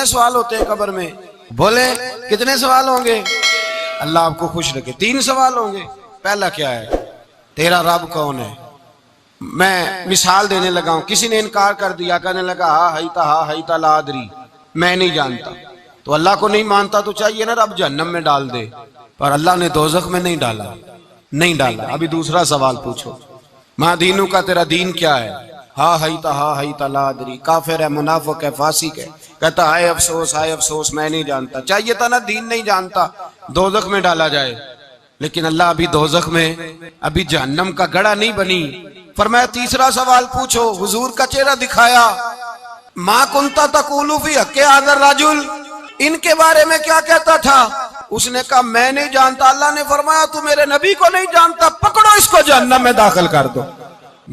سوال ہوتے ہیں قبر میں؟ بولے کتنے سوال ہوں گے؟ اللہ آپ کو خوش رکھے، 3 سوال ہوں گے۔ پہلا کیا ہے؟ تیرا رب کون ہے؟ میں مثال دینے لگا ہوں، کسی نے انکار کر دیا، کہنے لگا ہا ہیتا لا ادری، میں نہیں جانتا۔ تو اللہ کو نہیں مانتا تو چاہیے نا رب جہنم میں ڈال دے، پر اللہ نے دوزخ میں نہیں ڈالا۔ ابھی دوسرا سوال پوچھو، ماں دینو کا، تیرا دین کیا ہے؟ ہا ہیتا لا ادری، کافر ہے، منافق ہے، فاسق ہے، کہتا ہائے افسوس میں نہیں جانتا۔ چاہیے تھا نا دین نہیں جانتا دوزخ میں ڈالا جائے، لیکن اللہ ابھی دوزخ میں، ابھی جہنم کا گڑھا نہیں بنی۔ فرمایا تیسرا سوال پوچھو، حضور کا چہرہ دکھایا، ما کنتا تقول فی حق ھذا الرجل، ان کے بارے میں کیا کہتا تھا؟ اس نے کہا میں نہیں جانتا۔ اللہ نے فرمایا تو میرے نبی کو نہیں جانتا، پکڑو اس کو جہنم میں داخل کر دو۔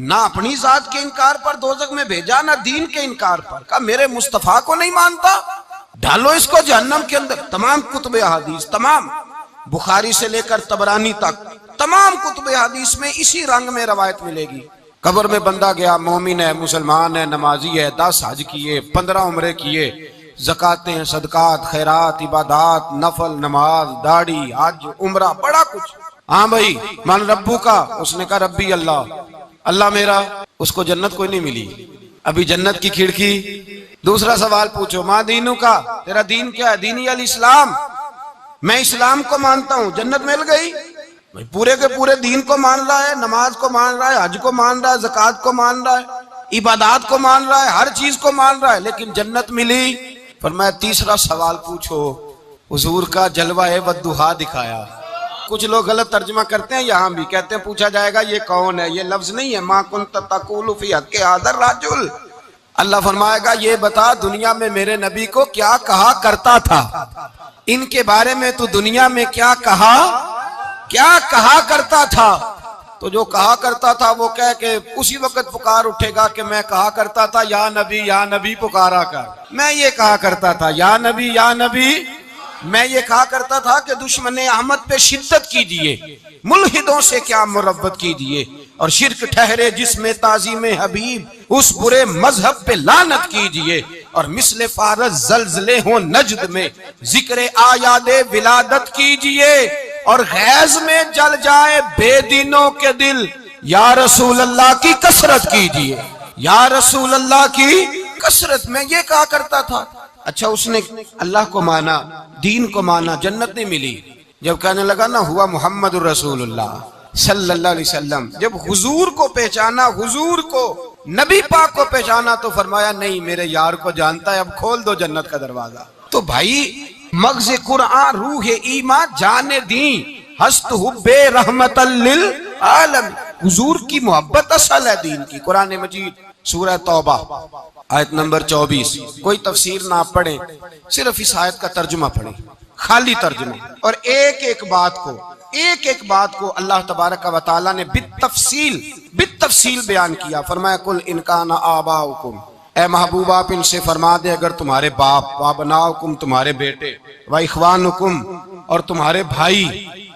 نہ اپنی ذات کے انکار پر دوزخ میں بھیجا، نہ دین کے انکار پر، کہا میرے مصطفیٰ کو نہیں مانتا، ڈالو اس کو جہنم کے اندر۔ تمام کتب احادیث، تمام بخاری سے لے کر طبرانی تک، تمام کتب حدیث میں اسی رنگ میں روایت ملے گی۔ قبر میں بندہ گیا، مومن ہے، مسلمان ہے، نمازی ہے، 10 حج کیے، 15 عمرے کیے، زکاتیں، صدقات، خیرات، عبادات، نفل، نماز، داڑھی، حج، عمرہ، بڑا کچھ۔ ہاں بھائی من ربو کا، اس نے کہا ربی اللہ میرا، اس کو جنت کوئی نہیں ملی، ابھی جنت کی کھڑکی۔ دوسرا سوال پوچھو، ماں دینو کا، تیرا دین کیا ہے؟ دینی الاسلام، میں اسلام کو مانتا ہوں، جنت مل گئی۔ پورے کے پورے دین کو مان رہا ہے، نماز کو مان رہا ہے، حج کو مان رہا ہے، زکوٰۃ کو مان رہا ہے، عبادات کو مان رہا ہے، ہر چیز کو مان رہا ہے، لیکن جنت ملی۔ فرمایا تیسرا سوال پوچھو، حضور کا جلوہ والضحیٰ دکھایا۔ کچھ لوگ غلط ترجمہ کرتے ہیں، یہاں بھی کہتے ہیں پوچھا جائے گا یہ کون ہے، یہ لفظ نہیں ہے، ما کنت تقول فی حق ھذا الرجل۔ اللہ فرمائے گا یہ بتا دنیا میں میرے نبی کو کیا کہا کرتا تھا، ان کے بارے میں تو دنیا میں کیا کہا کرتا تھا؟ تو جو کہا کرتا تھا وہ کہہ کے اسی وقت پکار اٹھے گا کہ میں کہا کرتا تھا یا نبی پکارا کر، میں یہ کہا کرتا تھا یا نبی، میں یہ کہا کرتا تھا کہ دشمن احمد پہ شدت کیجئے، ملحدوں سے کیا مربت کیجئے، اور شرک ٹھہرے جس میں تعظیم حبیب، اس برے مذہب پہ لعنت کیجئے، اور مثل فارس زلزلے ہوں نجد میں ذکر آیاد ولادت کیجئے، اور غیظ میں جل جائے بے دینوں کے دل، یا رسول اللہ کی کثرت کیجئے، یا رسول اللہ کی کثرت۔ میں یہ کہا کرتا تھا۔ اچھا اس نے اللہ کو مانا، دین کو مانا، جنت نہیں ملی۔ جب کہنے لگا نا ہوا محمد الرسول اللہ صلی اللہ علیہ وسلم، جب حضور کو پہچانا، حضور کو، نبی پاک کو پہچانا، تو فرمایا نہیں میرے یار کو جانتا ہے، اب کھول دو جنت کا دروازہ۔ تو بھائی مغز قرآن روح ایمان جان دین ہست حب رحمت للعالم، حضور کی محبت اصل ہے دین کی۔ قرآن مجید سورہ توبہ آیت نمبر 24، کوئی تفسیر نہ پڑھیں، صرف اس آیت کا ترجمہ پڑھیں، خالی ترجمہ، اور ایک ایک بات کو اللہ تبارک و تعالیٰ نے بالتفصیل بیان کیا۔ فرمایا کل ان کان آباؤکم، اے محبوب آپ ان سے فرما دے اگر تمہارے باپ، وابناؤکم تمہارے بیٹے، واخوانکم اور تمہارے بھائی،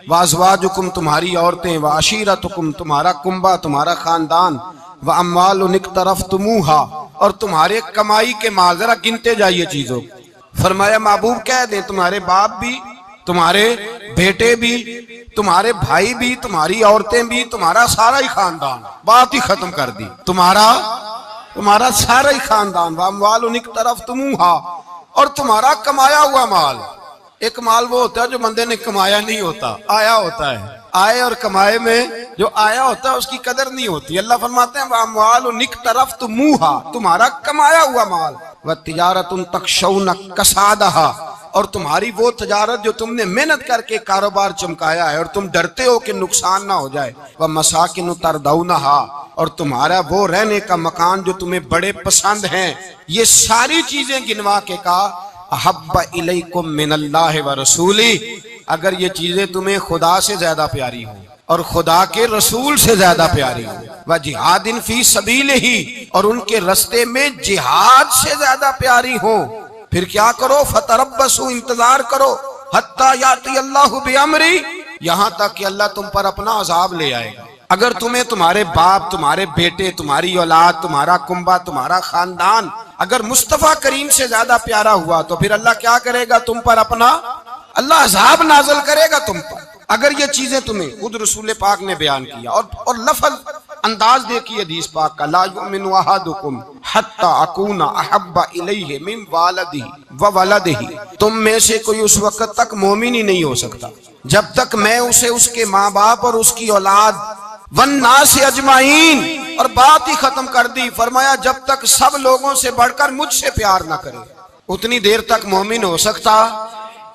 وازواجکم تمہاری عورتیں، وعشیرتکم تمہارا کنبہ، تمہارا خاندان، واموال اقترفتموہا اور تمہارے کمائی کے مال، ذرا گنتے جائیے چیزوں۔ فرمایا محبوب کہہ دیں تمہارے باپ بھی، تمہارے بیٹے بھی، تمہارے بھائی بھی، تمہاری عورتیں بھی، تمہارا سارا ہی خاندان، بات ہی ختم کر دی، تمہارا سارا ہی خاندان، واموال اقترفتموہا اور تمہارا کمایا ہوا مال۔ ایک مال وہ ہوتا ہے جو بندے نے کمایا نہیں ہوتا، آیا ہوتا ہے، آئے اور کمائے میں جو آیا ہوتا ہے اس کی قدر نہیں ہوتی۔ اللہ فرماتے ہیں واموال اقترفتموہا، تمہارا کمایا ہوا مال، وتجارۃ تخشون کسادہا اور تمہاری وہ تجارت جو تم نے محنت کر کے کاروبار چمکایا ہے اور تم ڈرتے ہو کہ نقصان نہ ہو جائے، ومساکن ترضونہا اور تمہارا وہ رہنے کا مکان جو تمہیں بڑے پسند ہیں۔ یہ ساری چیزیں گنوا کے کہا احب الیکم من اللہ ورسولہ، اگر یہ چیزیں تمہیں خدا سے زیادہ پیاری ہوں اور خدا کے رسول سے زیادہ پیاری ہوں، وجہاد فی سبیلہ اور ان کے رستے میں جہاد سے زیادہ پیاری ہوں، پھر کیا کرو فتربصوا انتظار کرو حتی یاتی اللہ بامری، یہاں تک کہ اللہ تم پر اپنا عذاب لے آئے گا۔ اگر تمہیں تمہارے باپ، تمہارے بیٹے، تمہاری اولاد، تمہارا کنبہ، تمہارا خاندان اگر مصطفیٰ کریم سے زیادہ پیارا ہوا تو پھر اللہ کیا کرے گا تم پر اپنا؟ اللہ عذاب نازل کرے گا تم پر۔ اگر یہ چیزیں تمہیں خود رسول پاک نے بیان کیا اور لفظ انداز دیکھیے حدیث پاک کا، لا یؤمن احدکم حتی اکون احب الیہ من والدہ وولدہ، تم میں سے کوئی اس وقت تک مومن ہی نہیں ہو سکتا جب تک میں اسے اس کے ماں باپ اور اس کی اولاد والناس اجمعین، اور بات ہی ختم کر دی، فرمایا جب تک سب لوگوں سے بڑھ کر مجھ سے پیار نہ کرے اتنی دیر تک مومن ہو سکتا۔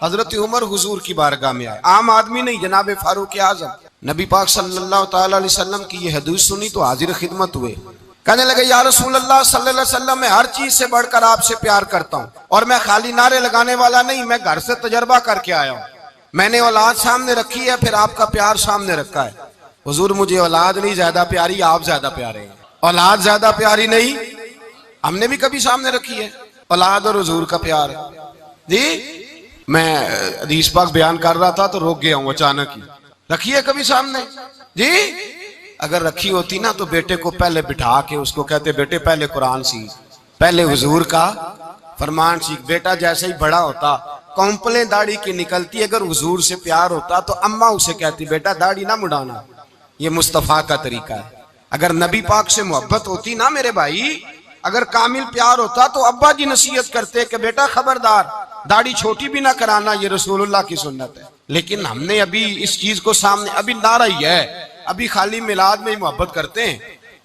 حضرت عمر حضور کی بارگاہ میں آئے، عام آدمی نہیں، جناب فاروق اعظم، نبی پاک صلی اللہ تعالی علیہ وسلم کی یہ حدیث سنی تو حاضر خدمت ہوئے، کہنے لگے یا رسول اللہ صلی اللہ علیہ وسلم میں ہر چیز سے بڑھ کر آپ سے پیار کرتا ہوں، اور میں خالی نعرے لگانے والا نہیں، میں گھر سے تجربہ کر کے آیا ہوں، میں نے اولاد سامنے رکھی ہے، پھر آپ کا پیار سامنے رکھا ہے۔ حضور مجھے اولاد نہیں زیادہ پیاری، آپ زیادہ پیارے ہیں۔ اولاد زیادہ پیاری نہیں، ہم نے بھی کبھی سامنے رکھی ہے اولاد اور حضور کا پیار جی۔ میں حدیث پاک بیان کر رہا تھا تو روک گیا ہوں اچانک ہی، رکھی ہے کبھی سامنے جی؟ اگر رکھی ہوتی نا تو بیٹے کو پہلے بٹھا کے اس کو کہتے بیٹے پہلے قرآن سیکھ، پہلے حضور کا فرمان سیکھ۔ بیٹا جیسے ہی بڑا ہوتا کونپلیں داڑھی کی نکلتی، اگر حضور سے پیار ہوتا تو اماں اسے کہتی بیٹا داڑھی نہ مڈانا، یہ مصطفیٰ کا طریقہ ہے۔ اگر نبی پاک سے محبت ہوتی نا میرے بھائی، اگر کامل پیار ہوتا تو ابا جی نصیحت کرتے کہ بیٹا خبردار داڑھی چھوٹی بھی نہ کرانا، یہ رسول اللہ کی سنت ہے۔ لیکن ہم نے ابھی اس چیز کو سامنے، ابھی نعرہ ہی ہے، ابھی خالی میلاد میں ہی محبت کرتے ہیں،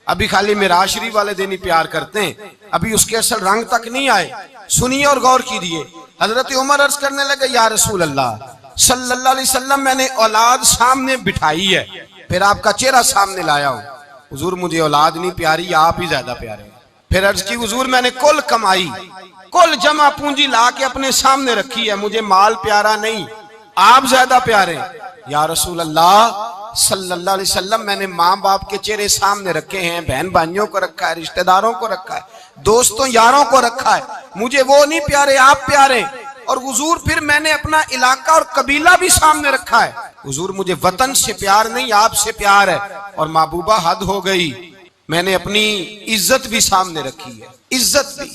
ابھی خالی معراج شریف والے دن ہی پیار کرتے ہیں، ابھی اس کے اصل رنگ تک نہیں آئے۔ سنیے اور غور کیجیے، حضرت عمر عرض کرنے لگے یا رسول اللہ صلی اللہ علیہ وسلم میں نے اولاد سامنے بٹھائی ہے، پھر آپ کا چہرہ سامنے لایا ہوں، حضور مجھے اولاد نہیں پیاری، آپ ہی زیادہ پیارے ہیں۔ پھر عرض کی حضور میں نے کل کمائی، کل جمع پونجی لا کے اپنے سامنے رکھی ہے، مجھے مال پیارا نہیں، آپ زیادہ پیارے ہیں۔ یا رسول اللہ صلی اللہ علیہ وسلم میں نے ماں باپ کے چہرے سامنے رکھے ہیں، بہن بھائیوں کو رکھا ہے، رشتہ داروں کو رکھا ہے، دوستوں یاروں کو رکھا ہے، مجھے وہ نہیں پیارے، آپ پیارے۔ اور حضور پھر میں نے اپنا علاقہ اور قبیلہ بھی سامنے رکھا ہے، حضور مجھے وطن سے پیار نہیں، آپ سے پیار ہے۔ اور محبوبہ حد ہو گئی، میں نے اپنی عزت بھی سامنے رکھی ہے، عزت بھی،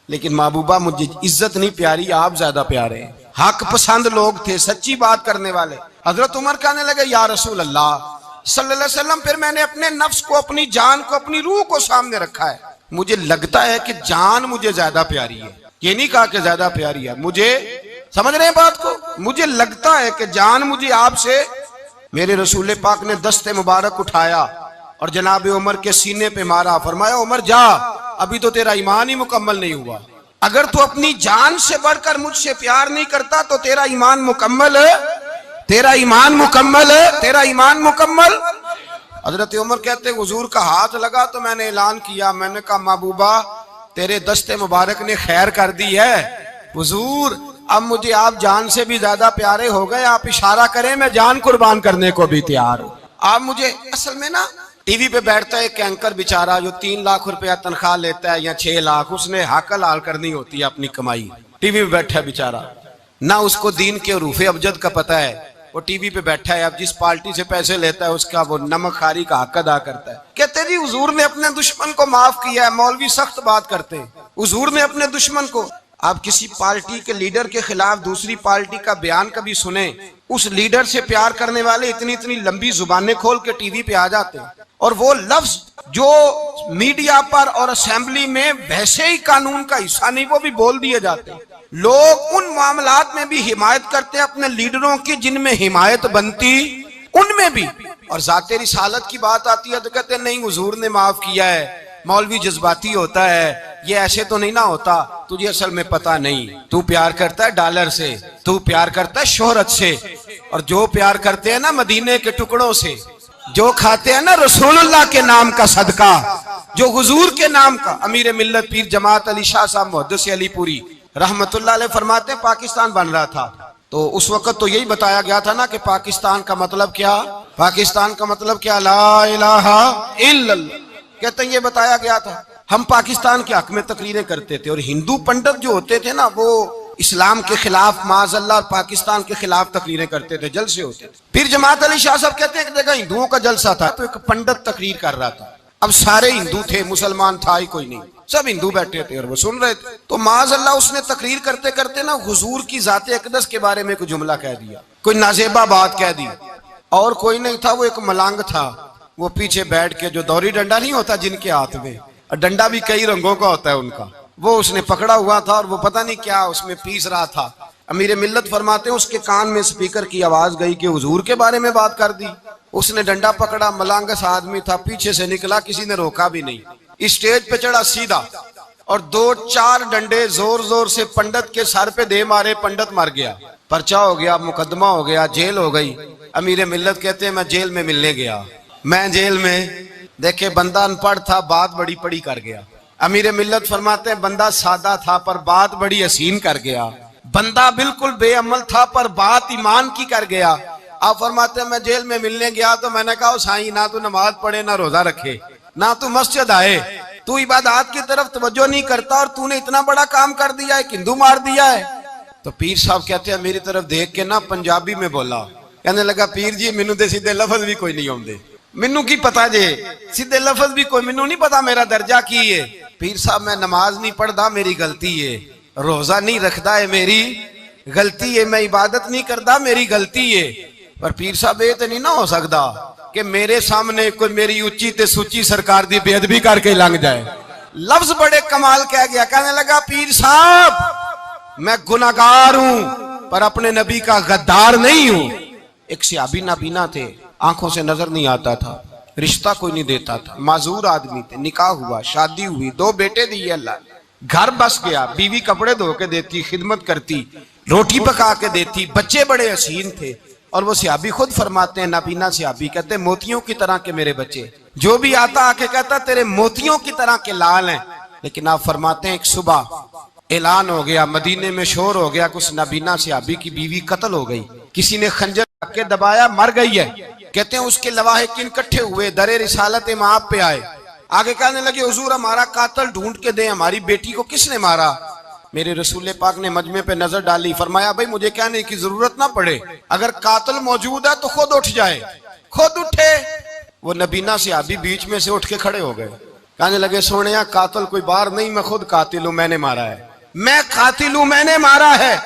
لیکن محبوبہ مجھے عزت نہیں پیاری، آپ زیادہ پیارے ہیں۔ حق پسند لوگ تھے، سچی بات کرنے والے۔ حضرت عمر کہنے لگے یا رسول اللہ صلی اللہ علیہ وسلم پھر میں نے اپنے نفس کو، اپنی جان کو، اپنی روح کو سامنے رکھا ہے، مجھے لگتا ہے کہ جان مجھے زیادہ پیاری ہے، یہ نہیں کہا کہ زیادہ پیاری ہے، مجھے سمجھ رہے ہیں بات کو، مجھے لگتا ہے کہ جان مجھے آپ سے۔ میرے رسول پاک نے دست مبارک اٹھایا اور جناب عمر کے سینے پہ مارا، فرمایا عمر جا، ابھی تو تیرا ایمان ہی مکمل نہیں ہوا، اگر تو اپنی جان سے بڑھ کر مجھ سے پیار نہیں کرتا تو تیرا ایمان مکمل ہے، تیرا ایمان مکمل ہے، تیرا ایمان مکمل۔ حضرت عمر کہتے حضور کا ہاتھ لگا تو میں نے اعلان کیا، میں نے کہا محبوبہ تیرے دست مبارک نے خیر کر دی ہے، حضور اب مجھے آپ جان سے بھی زیادہ پیارے ہو گئے، آپ اشارہ کریں میں جان قربان کرنے کو بھی تیار ہوں۔ آپ مجھے اصل میں نا ٹی وی پہ بیٹھتا ہے ایک اینکر بیچارہ جو 3 لاکھ روپیہ تنخواہ لیتا ہے یا 6 لاکھ، اس نے حق حلال کرنی ہوتی ہے اپنی کمائی، ٹی وی پہ بیٹھا ہے بیچارہ، نہ اس کو دین کے حروف ابجد کا پتہ ہے، وہ ٹی وی پہ بیٹھا ہے، اب جس پارٹی سے پیسے لیتا ہے اس کا وہ نمک خاری کا حق ادا کرتا ہے۔ کہتے جی حضور نے اپنے دشمن کو معاف کیا ہے، مولوی سخت بات کرتے ہیں، حضور نے اپنے دشمن کو، آپ کسی پارٹی کے لیڈر کے خلاف دوسری پارٹی کا بیان کبھی سنیں، اس لیڈر سے پیار کرنے والے اتنی لمبی زبانیں کھول کے ٹی وی پہ آ جاتے ہیں، اور وہ لفظ جو میڈیا پر اور اسمبلی میں ویسے ہی قانون کا حصہ نہیں وہ بھی بول دیے جاتے ہیں۔ لوگ ان معاملات میں بھی حمایت کرتے ہیں اپنے لیڈروں کی جن میں حمایت بنتی ان میں بھی، اور ذات رسالت کی بات آتی ہے تو کہتے ہیں نہیں حضور نے معاف کیا ہے، مولوی جذباتی ہوتا ہے، یہ ایسے تو نہیں نہ ہوتا، تجھے اصل میں پتا نہیں، تو پیار کرتا ہے ڈالر سے، تو پیار کرتا ہے شہرت سے، اور جو پیار کرتے ہیں نا مدینے کے ٹکڑوں سے، جو کھاتے ہیں نا رسول اللہ کے نام کا صدقہ، جو حضور کے نام کا، امیر ملت پیر جماعت علی شاہ صاحب محدث علی پوری رحمت اللہ علیہ فرماتے ہیں پاکستان بن رہا تھا تو اس وقت تو یہی بتایا گیا تھا نا کہ پاکستان کا مطلب کیا، پاکستان کا مطلب کیا، لا الہ الا اللہ، کہتے ہیں یہ بتایا گیا تھا۔ ہم پاکستان کے حق میں تقریریں کرتے تھے، اور ہندو پنڈت جو ہوتے تھے نا وہ اسلام کے خلاف معاذ اللہ پاکستان کے خلاف تقریریں کرتے تھے، جلسے ہوتے تھے۔ پھر جماعت علی شاہ صاحب کہتے ہیں ایک جگہ ہندوؤں کا جلسہ تھا تو ایک پنڈت تقریر کر رہا تھا، اب سارے ہندو تھے، مسلمان تھا ہی کوئی نہیں، سب ہندو بیٹھے تھے اور وہ سن رہے تھے. تو معاذ اللہ اس نے تقریر کرتے کرتے نا حضور کی ذات اقدس کے بارے میں کوئی جملہ کہہ دیا, کوئی نازیبہ بات کہہ دی. اور کوئی نہیں تھا, وہ ایک ملنگ تھا, وہ پیچھے بیٹھ کے, جو دوری ڈنڈا نہیں ہوتا جن کے ہاتھ میں, اور ڈنڈا بھی کئی رنگوں کا ہوتا ہے ان کا, وہ اس نے پکڑا ہوا تھا اور وہ پتہ نہیں کیا اس میں پیس رہا تھا. امیر ملت فرماتے ہیں اس کے کان میں سپیکر کی آواز گئی کہ حضور کے بارے میں بات کر دی. اس نے ڈنڈا پکڑا, ملانگس آدمی تھا, پیچھے سے نکلا, کسی نے روکا بھی نہیں, اسٹیج پہ چڑھا سیدھا اور 2-4 ڈنڈے زور زور سے پنڈت کے سر پہ دے مارے. پنڈت مر گیا, پرچہ ہو گیا, مقدمہ ہو گیا, جیل ہو گئی. امیر ملت کہتے ہیں میں جیل میں ملنے گیا, میں جیل میں دیکھے بندہ ان پڑھ تھا, بات بڑی پڑی کر گیا. امیر ملت فرماتے ہیں بندہ سادہ تھا پر بات بڑی حسین کر گیا, بندہ بالکل بے عمل تھا پر بات ایمان کی کر گیا. آپ فرماتے ہیں میں جیل میں ملنے گیا تو میں نے کہا سائیں نہ تو نماز پڑھے, نہ روزہ رکھے, نہ تو مسجد آئے, تو عبادات کی طرف توجہ نہیں کرتا, اور تو نے اتنا بڑا کام کر دیا ہے, ہندو مار دیا ہے. تو پیر صاحب کہتے ہیں میری طرف دیکھ کے نا پنجابی میں بولا, کہنے لگا پیر جی مینوں دے سیدھے لفظ بھی کوئی نہیں آوندے, مینوں کی پتا جے سیدھے لفظ بھی کوئی, مینوں نہیں پتا میرا درجہ کی ہے. پیر صاحب میں نماز نہیں پڑھدا میری غلطی ہے, روزہ نہیں رکھدا ہے میری غلطی ہے, میں عبادت نہیں کردا میری غلطی ہے. پر پیر صاحب یہ تو نہیں نہ ہو سکتا کہ میرے سامنے کوئی میری اچھی تے سچی سرکار دی بے ادبی کر کے لنگ جائے. لفظ بڑے کمال کہہ گیا, کہنے لگا پیر صاحب میں گناہگار ہوں پر اپنے نبی کا غدار نہیں ہوں. ایک صحابی نابینا تھے, آنکھوں سے نظر نہیں آتا تھا, رشتہ کوئی نہیں دیتا تھا, معذور آدمی تھے, نکاح ہوا, شادی ہوئی, 2 بیٹے دیے اللہ نے, گھر بس گیا, بیوی کپڑے دھو کے دیتی, خدمت کرتی, روٹی پکا کے دیتی, بچے بڑے حسین تھے. اور وہ صحابی خود فرماتے ہیں, نابینا صحابی کہتے ہیں موتیوں کی طرح کے میرے بچے, جو بھی آتا آ کے کہتا تیرے موتیوں کی طرح کے لال ہیں. لیکن آپ فرماتے ہیں ایک صبح اعلان ہو گیا, مدینے میں شور ہو گیا, کچھ نابینا صحابی کی بیوی قتل ہو گئی, کسی نے خنجر رکھ کے دبایا, مر گئی ہے. کہتے ہیں اس کے لواحقین اکٹھے ہوئے, در رسالت مآب پہ آئے, آگے کہنے لگے حضور ہمارا قاتل ڈھونڈ کے دیں, ہماری بیٹی کو کس نے مارا. میرے رسول پاک نے مجمع پہ نظر ڈالی, فرمایا بھائی مجھے کہنے کی ضرورت نہ پڑے, اگر قاتل موجود ہے تو خود اٹھ جائے. خود اٹھے, وہ نبینا صحابی بیچ میں سے اٹھ کے کھڑے ہو گئے, کہنے لگے سونیا قاتل کوئی باہر نہیں, میں خود قاتل ہوں, میں نے مارا ہے, میں قاتل ہوں, میں نے مارا ہے.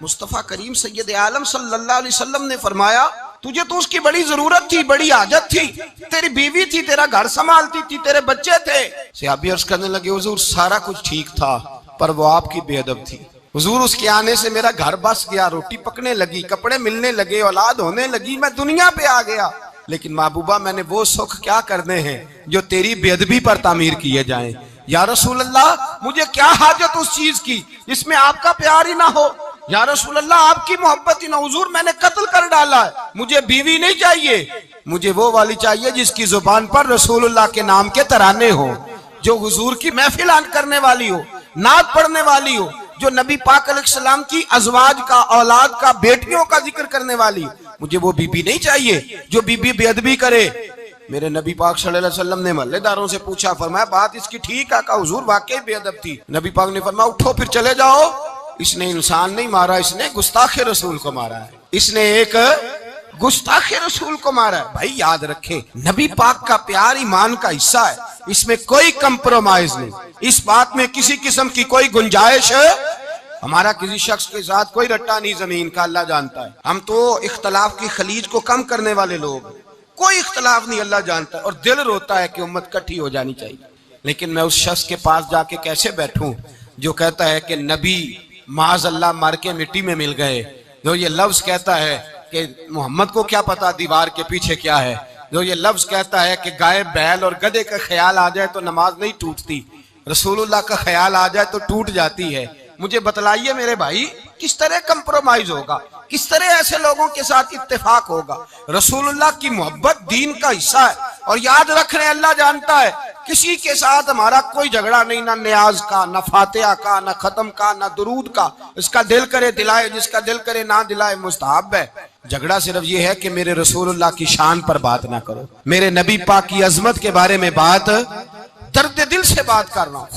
مصطفیٰ کریم سید عالم صلی اللہ علیہ وسلم نے فرمایا تجھے تو اس کی بڑی ضرورت تھی, بڑی حاجت تھی, تیری بیوی تھی, تیرا گھر سنبھالتی تھی, تیرے بچے تھے. صحابی عرض کرنے لگے حضور سارا کچھ ٹھیک تھا پر وہ آپ کی بے ادب تھی. حضور اس کے آنے سے میرا گھر بس گیا, روٹی پکنے لگی, کپڑے ملنے لگے, اولاد ہونے لگی, میں دنیا پہ آ گیا. لیکن محبوبہ میں نے وہ سکھ کیا کرنے ہیں جو تیری بے ادبی پر تعمیر کیے جائیں. یا رسول اللہ مجھے کیا حاجت اس چیز کی جس میں آپ کا پیار ہی نہ ہو, یا رسول اللہ آپ کی محبت ہی نہ. حضور میں نے قتل کر ڈالا ہے, مجھے بیوی نہیں چاہیے, مجھے وہ والی چاہیے جس کی زبان پر رسول اللہ کے نام کے ترانے ہو, جو حضور کی محفل کرنے والی ہو, نعت پڑھنے والی ہو, جو نبی پاک علیہ السلام کی ازواج کا, اولاد کا, بیٹیوں کا ذکر کرنے والی ہو. مجھے وہ بی بی نہیں چاہیے جو بی بی بے ادبی کرے. میرے نبی پاک صلی اللہ علیہ وسلم نے محلے داروں سے پوچھا, فرمایا بات اس کی ٹھیک ہے, کہا حضور واقعی بے ادب تھی. نبی پاک نے فرمایا اٹھو پھر چلے جاؤ, اس نے انسان نہیں مارا, اس نے گستاخ رسول کو مارا ہے, اس نے ایک گستاخ رسول کو مارا ہے. بھائی یاد رکھیں نبی پاک کا پیار ایمان کا حصہ ہے, اس میں کوئی کمپرومائز نہیں, اس بات میں کسی قسم کی کوئی گنجائش ہے. ہمارا کسی شخص کے ساتھ کوئی رٹا نہیں زمین کا, اللہ جانتا ہے. ہم تو اختلاف کی خلیج کو کم کرنے والے لوگ, کوئی اختلاف نہیں, اللہ جانتا ہے. اور دل روتا ہے کہ امت کٹھی ہو جانی چاہیے. لیکن میں اس شخص کے پاس جا کے کیسے بیٹھوں جو کہتا ہے کہ نبی معاذ اللہ مر کے مٹی میں مل گئے, جو یہ لفظ کہتا ہے کہ محمد کو کیا پتا دیوار کے پیچھے کیا ہے, جو یہ لفظ کہتا ہے کہ گائے بیل اور گدھے کا خیال آ جائے تو نماز نہیں ٹوٹتی, رسول اللہ کا خیال آ جائے تو ٹوٹ جاتی ہے. مجھے بتلائیے میرے بھائی کس طرح کمپرومائز ہوگا, کس طرح ایسے لوگوں کے ساتھ اتفاق ہوگا. رسول اللہ کی محبت دین کا حصہ ہے, اور یاد رکھ رہے ہیں اللہ جانتا ہے کسی کے ساتھ ہمارا کوئی جھگڑا نہیں, نہ نیاز کا, نہ فاتحہ کا, نہ ختم کا, نہ درود کا. اس کا دل کرے دلائے, جس کا دل کرے نہ دلائے, مستحب ہے. جھگڑا صرف یہ ہے کہ میرے رسول اللہ کی شان پر بات نہ کرو, میرے نبی پاک کی عظمت کے بارے میں بات, درد دل سے بات کر رہا ہوں.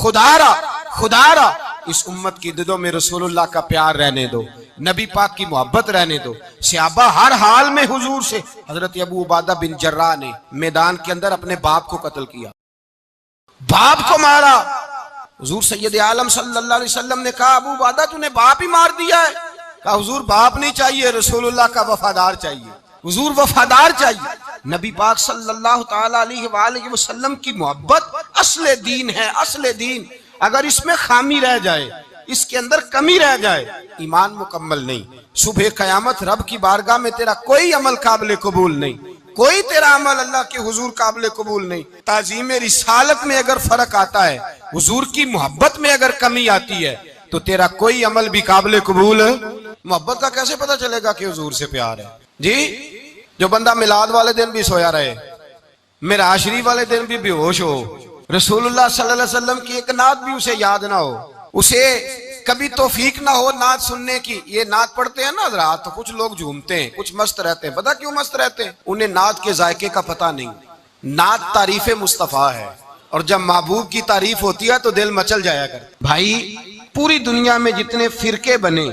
خدا را اس امت کی دلوں میں رسول اللہ کا پیار رہنے دو, نبی پاک کی محبت رہنے دو. صحابہ ہر حال میں حضور سے. حضرت ابو عبادہ بن جراح نے میدان کے اندر اپنے باپ کو قتل کیا, باپ کو مارا. حضور سید عالم صلی اللہ علیہ وسلم نے کہا ابو عبادہ تو نے باپ ہی مار دیا ہے؟ کہا حضور باپ نہیں چاہیے، رسول اللہ کا وفادار چاہیے، حضور وفادار چاہیے۔ نبی پاک صلی اللہ تعالی علیہ وآلہ وسلم کی محبت اصل دین ہے، اصل دین۔ اگر اس میں خامی رہ جائے، اس کے اندر کمی رہ جائے، ایمان مکمل نہیں۔ صبح قیامت رب کی بارگاہ میں تیرا کوئی عمل قابل قبول نہیں، کوئی تیرا عمل اللہ کے حضور قابل قبول نہیں۔ تعظیم رسالت میں اگر فرق آتا ہے، حضور کی محبت میں اگر کمی آتی ہے، تو تیرا کوئی عمل بھی قابل قبول۔ محبت کا کیسے پتہ چلے گا کہ حضور سے پیار ہے؟ جی جو بندہ میلاد والے دن بھی سویا رہے، معراج شریف والے دن بھی بے ہوش ہو، رسول اللہ صلی اللہ علیہ وسلم کی ایک نعت بھی اسے یاد نہ ہو، اسے کبھی توفیق نہ ہو نعت سننے کی۔ یہ نعت پڑھتے ہیں نا حضرات تو کچھ لوگ جھومتے ہیں، کچھ مست رہتے ہیں۔ پتہ کیوں مست رہتے ہیں؟ انہیں نعت کے ذائقے کا پتہ نہیں۔ نعت تعریف مصطفیٰ ہے، اور جب محبوب کی تعریف ہوتی ہے تو دل مچل جایا کرتا۔ بھائی پوری دنیا میں جتنے فرقے بنے،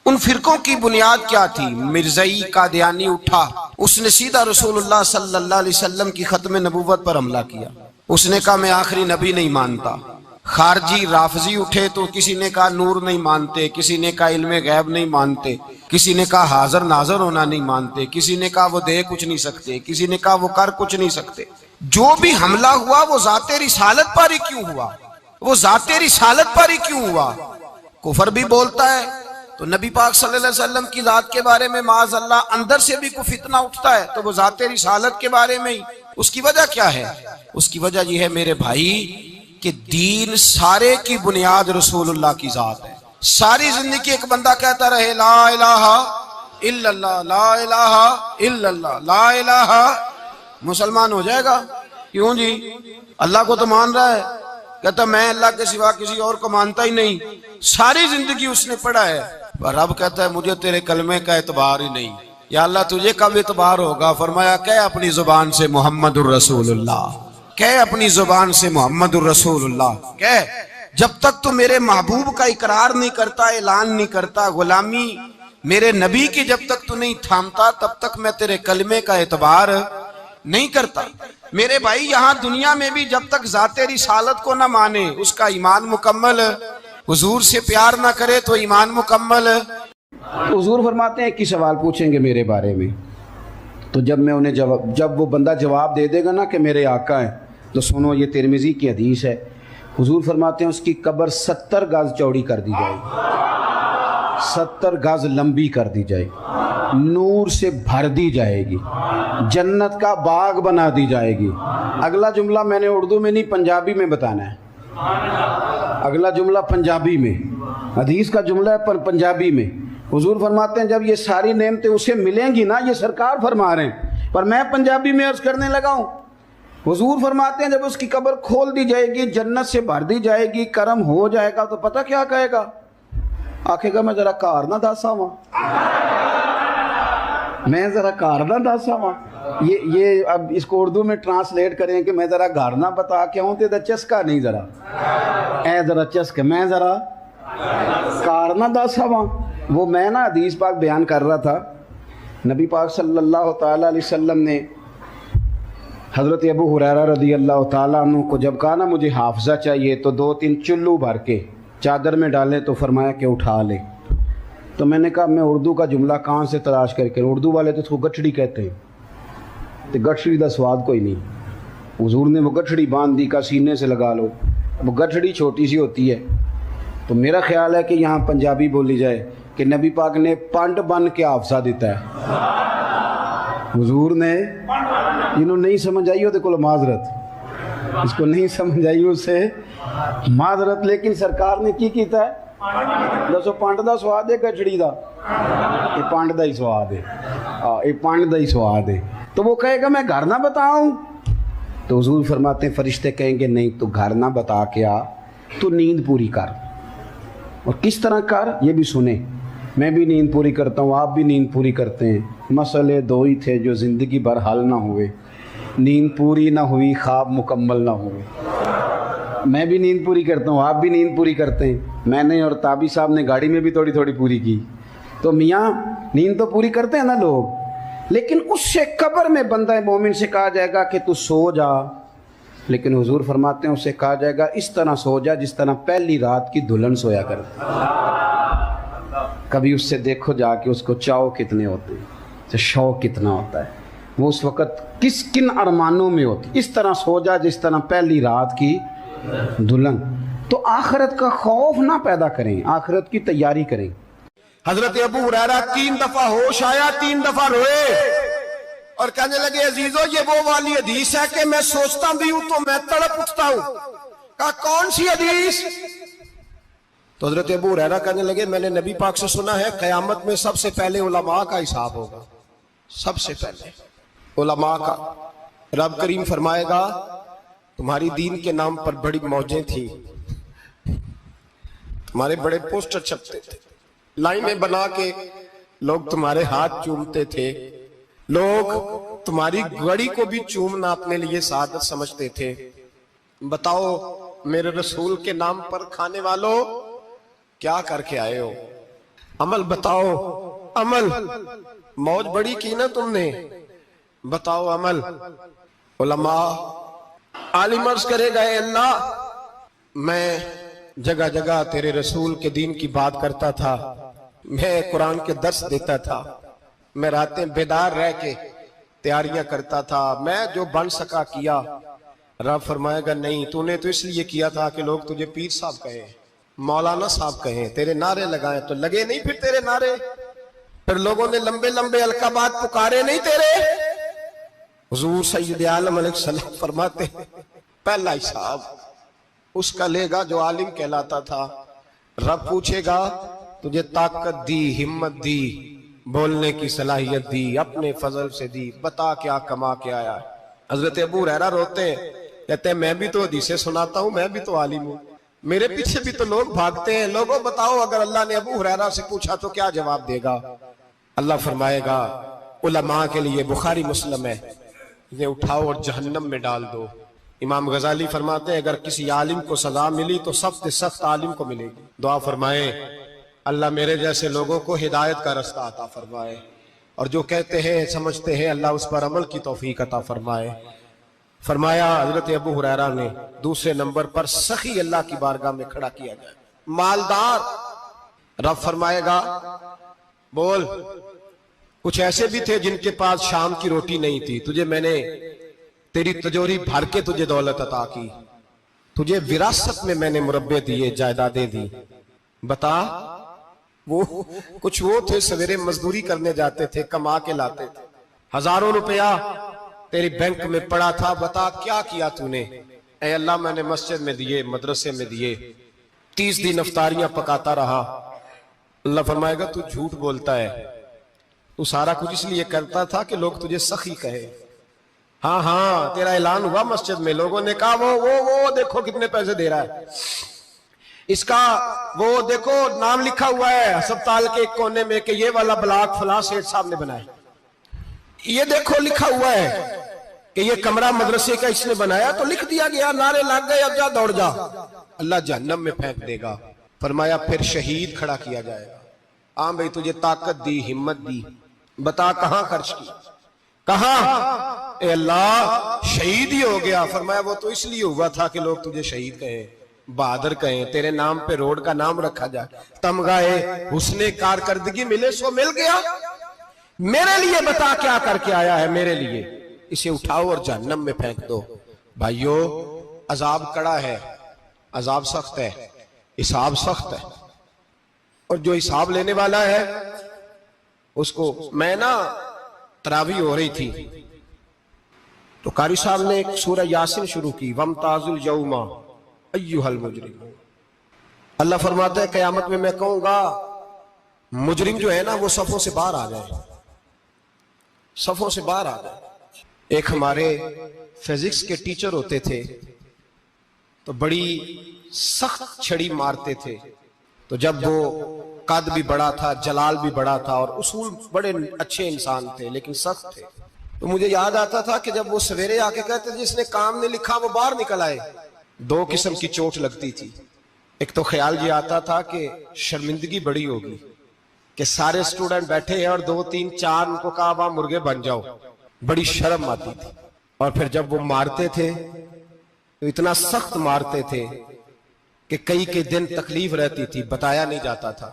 ان فرقوں کی بنیاد کیا تھی؟ مرزائی قادیانی اٹھا، اس نے سیدھا رسول اللہ صلی اللہ علیہ وسلم کی ختم نبوت پر حملہ کیا۔ اس نے کہا میں آخری نبی نہیں مانتا۔ خارجی رافضی اٹھے تو کسی نے کہا نور نہیں مانتے، کسی نے کہا علم غیب نہیں مانتے، کسی نے کہا حاضر ناظر ہونا نہیں مانتے، کسی نے کہا وہ دے کچھ نہیں سکتے، کسی نے کہا وہ کر کچھ نہیں سکتے۔ جو بھی حملہ ہوا وہ ذات رسالت پر ہی کیوں ہوا؟ وہ ذات رسالت پر ہی کیوں ہوا؟ کفر بھی بولتا ہے تو نبی پاک صلی اللہ علیہ وسلم کی ذات کے بارے میں معاذ اللہ اندر سے بھی کوئی فتنہ اٹھتا ہے تو وہ ذات رسالت کے بارے میں ہی۔ اس کی وجہ کیا ہے؟ اس کی وجہ یہ ہے میرے بھائی کہ دین سارے کی بنیاد رسول اللہ کی ذات ہے۔ ساری زندگی ایک بندہ کہتا رہے لا الہ الا اللہ، لا الہ الا اللہ، لا الہ، مسلمان ہو جائے گا؟ کیوں جی؟ اللہ کو تو مان رہا ہے، کہتا میں اللہ کے سوا کسی اور کو مانتا ہی نہیں۔ ساری زندگی اس نے پڑھا ہے، پر رب کہتا ہے مجھے تیرے کلمے کا اعتبار ہی نہیں۔ یا اللہ تجھے کب اعتبار ہوگا؟ فرمایا کہ اپنی زبان سے محمد الرسول اللہ، کہ اپنی زبان سے محمد الرسول اللہ، کہ جب تک تو میرے محبوب کا اقرار نہیں کرتا، اعلان نہیں کرتا، غلامی میرے نبی کی جب تک تو نہیں تھامتا، تب تک میں تیرے کلمے کا اعتبار نہیں کرتا۔ میرے بھائی یہاں دنیا میں بھی جب تک ذات رسالت کو نہ مانے، اس کا ایمان مکمل، حضور سے پیار نہ کرے تو ایمان مکمل۔ حضور فرماتے ہیں کہ سوال پوچھیں گے میرے بارے میں، تو جب وہ بندہ جواب دے دے گا نا کہ میرے آقا ہیں، تو سنو یہ ترمذی کی حدیث ہے۔ حضور فرماتے ہیں اس کی قبر 70 گز چوڑی کر دی جائے گی، 70 گز لمبی کر دی جائے گی، نور سے بھر دی جائے گی، جنت کا باغ بنا دی جائے گی۔ اگلا جملہ میں نے اردو میں نہیں پنجابی میں بتانا ہے، اگلا جملہ پنجابی میں، حدیث کا جملہ ہے پر پنجابی میں۔ حضور فرماتے ہیں جب یہ ساری نعمتیں اسے ملیں گی نا، یہ سرکار فرما رہے ہیں پر میں پنجابی میں عرض کرنے لگا ہوں۔ حضور فرماتے ہیں جب اس کی قبر کھول دی جائے گی، جنت سے بھر دی جائے گی، کرم ہو جائے گا، تو پتہ کیا کہے گا؟ آکھے گا میں ذرا کار نہ داسا ہوں، میں ذرا کار نہ داسا ہوں۔ یہ اب اس کو اردو میں ٹرانسلیٹ کریں کہ میں ذرا گھر نہ بتا کے ہوں تے دا چسکا نہیں، ذرا اے ذرا چسکا، میں ذرا کار نہ داسا ہوں۔ وہ میں نا حدیث پاک بیان کر رہا تھا، نبی پاک صلی اللہ تعالیٰ علیہ وسلم نے حضرت ابو ہریرہ رضی اللہ تعالیٰ عنہ کو جب کہا نا مجھے حافظہ چاہیے تو 2-3 چلو بھر کے چادر میں ڈالے تو فرمایا کہ اٹھا لے۔ تو میں نے کہا میں اردو کا جملہ کہاں سے تلاش کر کے، اردو والے تو اس کو گٹھڑی کہتے ہیں، تو گٹھڑی کا سواد کوئی نہیں۔ حضور نے وہ گٹھڑی باندھ دی کا سینے سے لگا لو، وہ گٹھڑی چھوٹی سی ہوتی ہے، تو میرا خیال ہے کہ یہاں پنجابی بولی جائے کہ نبی پاک نے پانڈ بن کے حافظہ دیتا ہے۔ حضور نے جنہوں نہیں سمجھ آئی ہوتے کو معذرت، اس کو نہیں سمجھ آئی اس سے معذرت، لیکن سرکار نے کی کیتا ہے؟ دسو پانڈ دا سواد ہے گٹھڑی دا؟ یہ پانڈ دا ہی سواد ہے، یہ پانڈ دا ہی سواد ہے۔ تو وہ کہے گا میں گھر نہ بتاؤں، تو حضور فرماتے ہیں فرشتے کہیں گے نہیں تو گھر نہ بتا کے آ، تو نیند پوری کر۔ اور کس طرح کر یہ بھی سنیں، میں بھی نیند پوری کرتا ہوں، آپ بھی نیند پوری کرتے ہیں۔ مسئلے دو ہی تھے جو زندگی بھر حل نہ ہوئے، نیند پوری نہ ہوئی، خواب مکمل نہ ہوئے۔ میں بھی نیند پوری کرتا ہوں، آپ بھی نیند پوری کرتے ہیں، میں نے اور تابی صاحب نے گاڑی میں بھی تھوڑی تھوڑی پوری کی۔ تو میاں نیند تو پوری کرتے ہیں نا لوگ، لیکن اس سے قبر میں بندہ مومن سے کہا جائے گا کہ تو سو جا، لیکن حضور فرماتے ہیں اسے کہا جائے گا اس طرح سو جا جس طرح پہلی رات کی دلہن سویا کر. کبھی اس سے دیکھو جا کے اس کو چاؤ کتنے ہوتے ہیں, اسے شوق کتنا ہوتا ہے, وہ اس وقت کن ارمانوں میں ہوتی. اس طرح سو جا جس طرح پہلی رات کی دلہن. تو آخرت کا خوف نہ پیدا کریں, آخرت کی تیاری کریں. حضرت ابو ہریرہ 3 دفعہ ہوش آیا, 3 دفعہ روئے اور کہنے لگے عزیزو یہ وہ والی حدیث ہے کہ میں سوچتا بھی ہوں تو میں تڑپ اٹھتا ہوں. کہا کون سی حدیث؟ تو حضرت ابو ہریرہ کہنے لگے میں نے نبی پاک سے سنا ہے قیامت میں سب سے پہلے علماء کا حساب ہوگا, سب سے پہلے علماء کا. رب کریم فرمائے گا تمہاری دین کے نام پر بڑی موجیں تھیں, تمہارے بڑے پوسٹر چھپتے تھے, لائنیں بنا کے لوگ تمہارے ہاتھ چومتے تھے, لوگ تمہاری گڑی کو بھی چومنا اپنے لیے سعادت سمجھتے تھے. بتاؤ میرے رسول کے نام پر کھانے والوں کیا کر کے آئے ہو؟ عمل بتاؤ, عمل. موج بڑی کی نا تم نے, بتاؤ عمل. علماء عالم عرض کرے گا اے اللہ میں جگہ جگہ تیرے رسول کے دین کی بات کرتا تھا, میں قرآن کے درس دیتا تھا, میں راتیں بیدار رہ کے تیاریاں کرتا تھا, میں جو بن سکا کیا. رب فرمائے گا نہیں, تو نے تو اس لیے کیا تھا کہ لوگ تجھے پیر صاحب کہیں, مولانا صاحب کہیں, تیرے نعرے لگائیں تو لگے نہیں پھر تیرے نعرے, پھر لوگوں نے لمبے لمبے القابات پکارے نہیں تیرے. حضور سید عالم علیہ السلام فرماتے ہیں پہلا حساب اس کا لے گا جو عالم کہلاتا تھا. رب پوچھے گا تجھے طاقت دی, ہمت دی, بولنے کی صلاحیت دی, اپنے فضل سے دی, بتا کیا کما کے آیا. حضرت ابو ہریرہ روتے ہیں, کہتے ہیں میں بھی تو حدیثیں سناتا ہوں, میں بھی تو عالم ہوں, میرے پیچھے بھی تو لوگ بھاگتے ہیں. لوگوں بتاؤ اگر اللہ نے ابو ہریرہ سے پوچھا تو کیا جواب دے گا؟ اللہ فرمائے گا علماء کے لیے بخاری مسلم ہے, انہیں اٹھاؤ اور جہنم میں ڈال دو. امام غزالی فرماتے ہیں اگر کسی عالم کو سزا ملی تو سخت سے سخت عالم کو ملے گی. دعا فرمائے اللہ میرے جیسے لوگوں کو ہدایت کا رستہ عطا فرمائے, اور جو کہتے ہیں سمجھتے ہیں اللہ اس پر عمل کی توفیق عطا فرمائے. فرمایا حضرت ابو ہریرہ نے دوسرے نمبر پر سخی اللہ کی بارگاہ میں کھڑا کیا جائے, مالدار. رب فرمائے گا بول, کچھ ایسے بھی تھے جن کے پاس شام کی روٹی نہیں تھی, تجھے میں نے تیری تجوری بھر کے تجھے دولت عطا کی, تجھے وراثت میں میں نے مربے دیے, جائیدادیں دی. بتا وہ کچھ وہ تھے سویرے مزدوری کرنے جاتے تھے, کما کے لاتے تھے, ہزاروں روپیہ تیری بینک میں پڑا تھا, بتا کیا کیا تو نے؟ اے اللہ میں نے مسجد میں دیے, مدرسے میں دیے, 30 دن افطاریاں پکاتا رہا. اللہ فرمائے گا تو جھوٹ بولتا ہے, تو سارا کچھ اس لیے کرتا تھا کہ لوگ تجھے سخی کہے. ہاں ہاں تیرا اعلان ہوا مسجد میں, لوگوں نے کہا وہ دیکھو کتنے پیسے دے رہا ہے, اس کا وہ دیکھو نام لکھا ہوا ہے ہسپتال کے ایک کونے میں کہ یہ والا بلاک فلاں سیٹھ صاحب نے بنایا, یہ دیکھو لکھا ہوا ہے کہ یہ کمرہ مدرسے کا اس نے بنایا, تو لکھ دیا گیا, نعرے لگ گئے, اب جا دوڑ جا. اللہ جہنم میں پھینک دے گا. فرمایا پھر شہید کھڑا کیا جائے گا. ہاں بھئی تجھے طاقت دی, ہمت دی, بتا کہاں خرچ کی, کہاں؟ اے اللہ شہید ہی ہو گیا. فرمایا وہ تو اس لیے ہوا تھا کہ لوگ تجھے شہید کہیں, بہادر کہیں, تیرے نام پہ روڈ کا نام رکھا جائے, تمغہ حسن کارکردگی ملے سو مل گیا. میرے لیے بتا کیا کر کے آیا ہے میرے لیے, اسے اٹھاؤ اور جہنم میں پھینک دو. بھائیو عذاب کڑا ہے, عذاب سخت ہے, حساب سخت ہے, اور جو حساب لینے والا ہے اس کو. میں نا تراویح ہو رہی تھی تو قاری صاحب نے ایک سورہ یاسین شروع کی, وَامْتَازُ الْيَوْمَ أَيُّهَا الْمُجْرِمُونَ. اللہ فرماتا ہے قیامت میں کہوں گا مجرم جو ہے نا وہ صفوں سے باہر آ جائے, صفوں سے باہر آ جائے. ایک ہمارے فزکس کے ٹیچر ہوتے تھے تو بڑی سخت چھڑی مارتے تھے, تو جب وہ قد بھی بڑا تھا, جلال بھی بڑا تھا, اور اصول بڑے اچھے انسان تھے لیکن سخت تھے, تو مجھے یاد آتا تھا کہ جب وہ سویرے آ کے کہتے جس نے کام نے لکھا وہ باہر نکل آئے. 2 قسم کی چوٹ لگتی تھی. ایک تو خیال یہ آتا تھا کہ شرمندگی بڑی ہوگی کہ سارے اسٹوڈنٹ بیٹھے ہیں اور 2 3 4 ان کو کہا وہاں مرغے بن جاؤ, بڑی شرم آتی تھی. اور پھر جب وہ مارتے تھے تو اتنا سخت مارتے تھے کہ کئی کے دن تکلیف رہتی تھی، بتایا نہیں جاتا تھا۔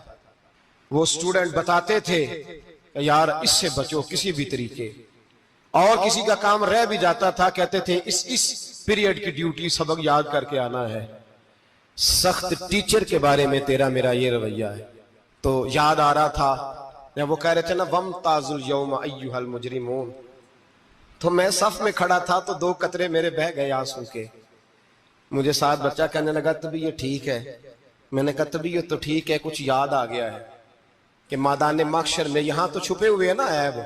وہ سٹوڈنٹ بتاتے تھے کہ یار اس سے بچو کسی بھی طریقے، اور کسی کا کام رہ بھی جاتا تھا کہتے تھے اس پیریڈ کی ڈیوٹی سبق یاد کر کے آنا ہے۔ سخت ٹیچر کے بارے میں تیرا میرا یہ رویہ ہے۔ تو یاد آ رہا تھا جب وہ کہہ رہے تھے نا وَامْتَازُوا الْيَوْمَ أَيُّهَا الْمُجْرِمُونَ، تو میں صف میں کھڑا تھا تو 2 قطرے میرے بہہ گئے آنسو کے۔ مجھے ساتھ بچہ کہنے لگا طبیعت ٹھیک ہے؟ میں نے کہا طبیعت تو ٹھیک ہے، کچھ یاد آ گیا ہے کہ میدان محشر میں یہاں تو چھپے ہوئے ہیں نا عیب،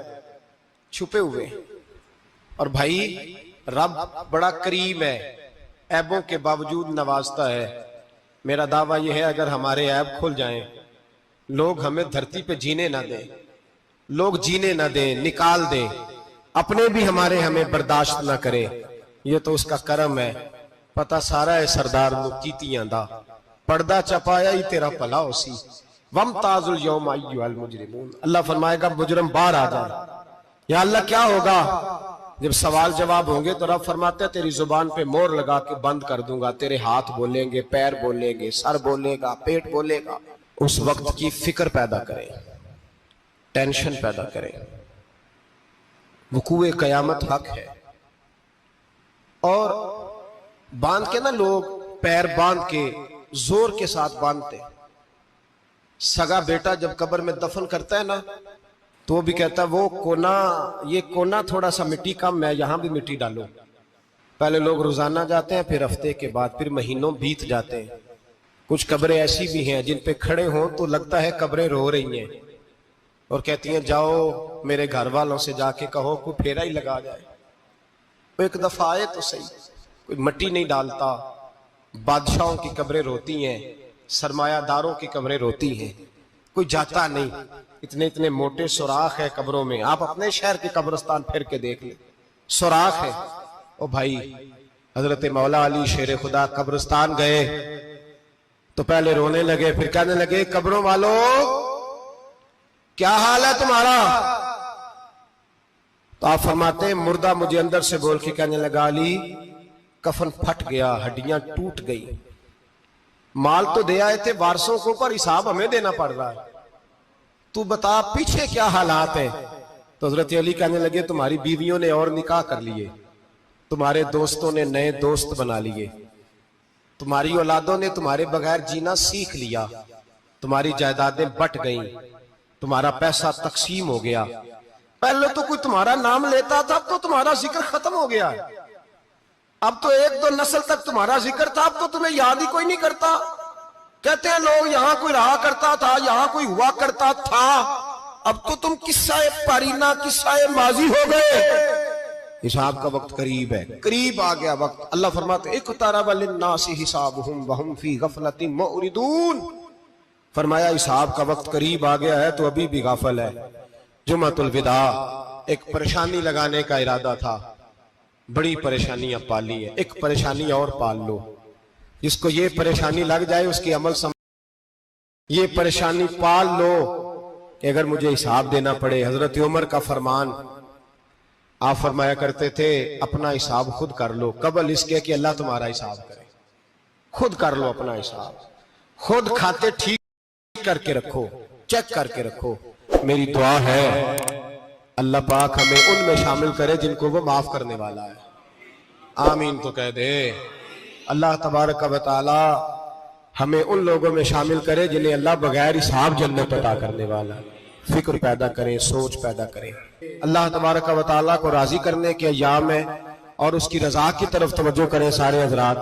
چھپے ہوئے، اور بھائی رب بڑا کریم ہے، عیبوں کے باوجود نوازتا ہے۔ میرا دعویٰ یہ ہے اگر ہمارے عیب کھل جائیں، لوگ ہمیں دھرتی پہ جینے نہ دیں، لوگ جینے نہ دیں، نکال دیں، اپنے بھی ہمیں برداشت نہ کرے، یہ تو اس کا کرم ہے۔ پتہ سارا ہے سردار مکیتیاں دا، پردہ چپایا ہی تیرا پلا ہو سی۔ وَامْتَازُوا الْيَوْمَ أَيُّهَا الْمُجْرِمُونَ، اللہ فرمائے گا مجرم باہر آ جائے۔ یا اللہ کیا ہوگا؟ جب سوال جواب ہوں گے تو رب فرماتے ہیں تیری زبان پہ مور لگا کے بند کر دوں گا، تیرے ہاتھ بولیں گے، پیر بولیں گے، سر بولے گا، پیٹ بولے گا۔ اس وقت کی فکر پیدا کریں، ٹینشن پیدا کریں۔ وقوع قیامت حق ہے، اور باندھ کے نا لوگ پیر باندھ کے زور کے ساتھ باندھتے۔ سگا بیٹا جب قبر میں دفن کرتا ہے نا تو وہ بھی کہتا ہے وہ کونا، یہ کونا تھوڑا سا مٹی کم ہے، یہاں بھی مٹی ڈالو۔ پہلے لوگ روزانہ جاتے ہیں، پھر ہفتے کے بعد، پھر مہینوں بیت جاتے ہیں۔ کچھ قبریں ایسی بھی ہیں جن پہ کھڑے ہوں تو لگتا ہے قبریں رو رہی ہیں اور کہتی ہیں جاؤ میرے گھر والوں سے جا کے کہو کوئی پھیرا ہی لگا جائے، وہ ایک دفعہ آئے تو صحیح، کوئی مٹی نہیں ڈالتا۔ بادشاہوں کی قبریں روتی ہیں، سرمایہ داروں کی قبریں روتی ہیں، کوئی جاتا نہیں۔ اتنے موٹے سوراخ ہے قبروں میں، آپ اپنے شہر کے قبرستان پھر کے دیکھ لیں، سوراخ ہے۔ او بھائی حضرت مولا علی شیر خدا قبرستان گئے تو پہلے رونے لگے، پھر کہنے لگے قبروں والو کیا حال ہے تمہارا؟ تو آپ فرماتے ہیں مردہ مجھے اندر سے بول کے کہنے لگا علی کفن پھٹ گیا، ہڈیاں ٹوٹ گئی، مال تو دے آئے تھے وارثوں کو پر حساب ہمیں دینا پڑ رہا ہے، تو بتا پیچھے کیا حالات ہیں؟ تو حضرت علی کہنے لگے تمہاری بیویوں نے اور نکاح کر لیے، تمہارے دوستوں نے نئے دوست بنا لیے، تمہاری اولادوں نے تمہارے بغیر جینا سیکھ لیا، تمہاری جائیدادیں بٹ گئیں، تمہارا پیسہ تقسیم ہو گیا۔ پہلے تو کوئی تمہارا نام لیتا تھا، اب تو تمہارا ذکر ختم ہو گیا، اب تو 1-2 نسل تک تمہارا ذکر تھا، اب تو تمہیں یاد ہی کوئی نہیں کرتا۔ کہتے ہیں لوگ یہاں کوئی رہا کرتا تھا، یہاں کوئی ہوا کرتا تھا، اب تو تم قصہ پارینہ، قصہ ماضی ہو گئے۔ حساب کا وقت قریب ہے، قریب آ گیا وقت۔ اللہ فرماتے اقترب للناس حسابهم وهم فی غفلۃ معرضون، فرمایا حساب کا وقت قریب آ گیا ہے تو ابھی بھی غافل ہے۔ جمعۃ الوداع ایک پریشانی لگانے کا ارادہ تھا، بڑی پریشانیاں پالی ہیں، ایک پریشانی اور پال لو، جس کو یہ پریشانی لگ جائے اس کی عمل یہ پریشانی پال لو کہ اگر مجھے حساب دینا پڑے۔ حضرت عمر کا فرمان، آپ فرمایا کرتے تھے اپنا حساب خود کر لو قبل اس کے کہ اللہ تمہارا حساب کرے، خود کر لو اپنا حساب، خود کھاتے ٹھیک کر کے رکھو، چیک کر کے رکھو۔ میری دعا ہے اللہ پاک ہمیں ان میں شامل کرے جن کو وہ معاف کرنے والا ہے، آمین تو کہہ دے۔ اللہ تبارک و تعالی ہمیں ان لوگوں میں شامل کرے جنہیں اللہ بغیر حساب جنت عطا کرنے والا ہے۔ فکر پیدا کریں، سوچ پیدا کریں، اللہ تبارک و تعالی کو راضی کرنے کے ایام ہے اور اس کی رضا کی طرف توجہ کریں سارے حضرات۔